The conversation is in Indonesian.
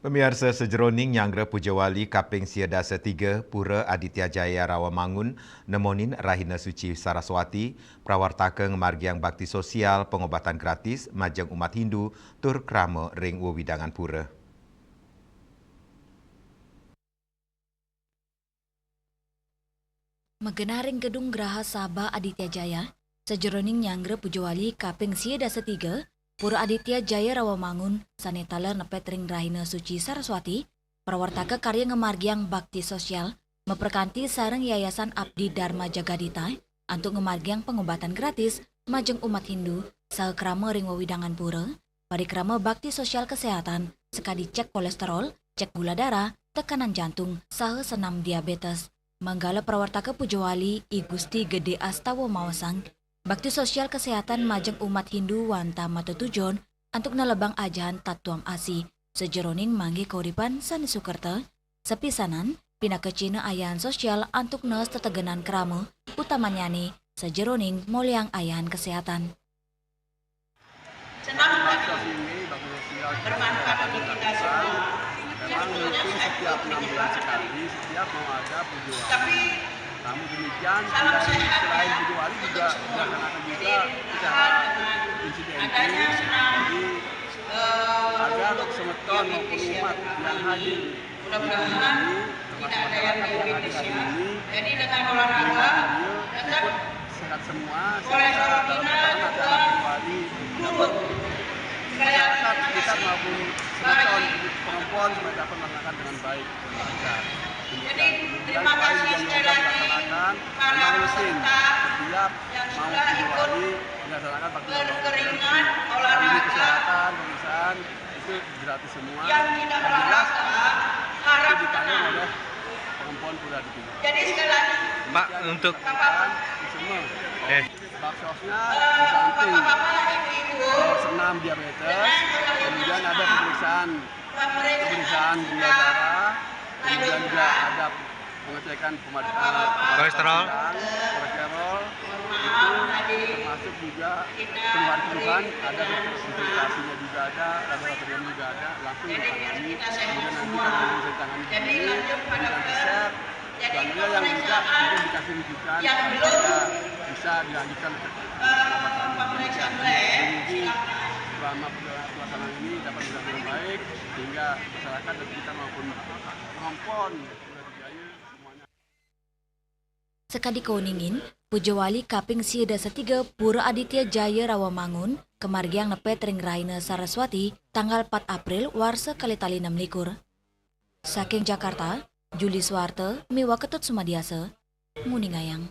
Pemirsa sejeroning Nyanggra Pujawali Kaping Siadasa 3 Pura Aditya Jaya Rawamangun nemonin Rahina Suci Saraswati prawartaka ngemargiang bakti sosial pengobatan gratis majeng umat Hindu tur krama ring wewidangan pura. Megenaring gedung Graha Sabah Aditya Jaya, sejeroning Nyanggra Pujawali Kaping Siadasa 3 Pura Aditya Jaya Rawamangun sanetaler nepet ring Rahina Suci Saraswati prawartaka karya ngemargiang bakti sosial memperkanti sareng Yayasan Abdi Dharma Jagadita untuk ngemargiang pengobatan gratis majeng umat Hindu sakrama ring wewidangan pura parikrama bakti sosial kesehatan sekadi cek kolesterol, cek gula darah, tekanan jantung, saha senam diabetes. Manggala prawartaka Pujawali I Gusti Gede Astawa Mawasang bakti sosial kesehatan majeng umat Hindu wanta mata tujon untuk nelebang ajahan tatuam asi sejeroning manggi kauripan sani Sukerta sepisanan pinakecina ayahan sosial untuk nes tetegenan krama utamanya nih sejeroning moliang ayahan kesehatan. Senang ini bakti sosial bermanfaat bagi kita semua. Memang mungkin setiap 6 bulan sekali setiap mau ada Pujawali. Tapi namun demikian selain Pujawali juga dilaksanakan juga secara insidentil. Jadi agar semeton maupun umat yang hadir mudah-mudahan tidak ada yang hadir hari ini. Jadi dengan olahraga tetap sehat semua. Kolesterol kita juga Pujawali dapat masyarakat kita maupun semeton perempuan supaya dapat melaksanakan dengan baik dan lancar. Jadi terima kasih sekali lagi para peserta yang sudah ikut berkeringat olahraga kesehatan, pemeriksaan itu gratis semua. Yang kita harapkan oleh perempuan pura di sini. Jadi sekali lagi Pak untuk semua. Baksosnya Bapak-bapak, ibu-ibu, senam diabetes, kemudian ada pemeriksaan gula darah, kemudian juga ada pengecekan kolesterol, itu termasuk juga keluhan ada konsultasinya juga ada, laboratorium juga ada, langsung ditangani, kemudian nanti kalau bisa ditangani di sini, kemudian resep, dan yang tidak mungkin dikasih rujukan supaya bisa dilanjutkan pemeriksaan lab. Selama pelaksanaan ini dapat berjalan dengan baik sehingga masyarakat dan kita maupun penonton semuanya. Sekadi kauningin, Pujawali Kaping Siadasa 3 Pura Aditya Jaya Rawamangun kemargiang nepet ring Rahina Saraswati tanggal 4 April warsa kalitali 6 likur. Saking Jakarta, Juli Swarte, Miwa Ketut Sumadiasa, Muningayang.